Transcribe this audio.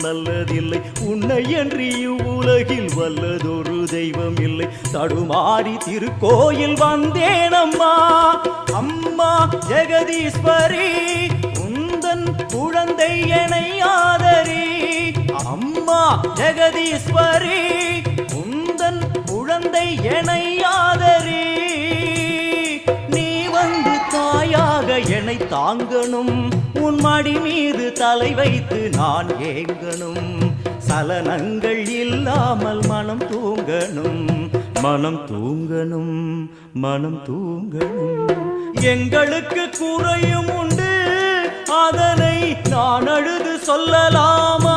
நல்லதில்லை. உன்னை என்று இவ்வுலகில் வல்லதொரு தெய்வம் இல்லை. தடுமாறி திருக்கோயில் வந்தேனம்மா. அம்மா ஜெகதீஸ்வரி உந்தன் குழந்தை என்னை ஆதரி. அம்மா ஜெகதீஸ்வரி உந்தன் குழந்தை என்னை ஆதரி. நீ வந்து தாயாக என்னை தாங்கணும். உன் மடி மீது தலை வைத்து நான் ஏங்கணும். சலனங்கள் இல்லாமல் மனம் தூங்கணும். மனம் தூங்கணும். மனம் தூங்கணும். எங்களுக்கு குறையும் உண்டு, அதனை நான் அழுது சொல்லலாமா?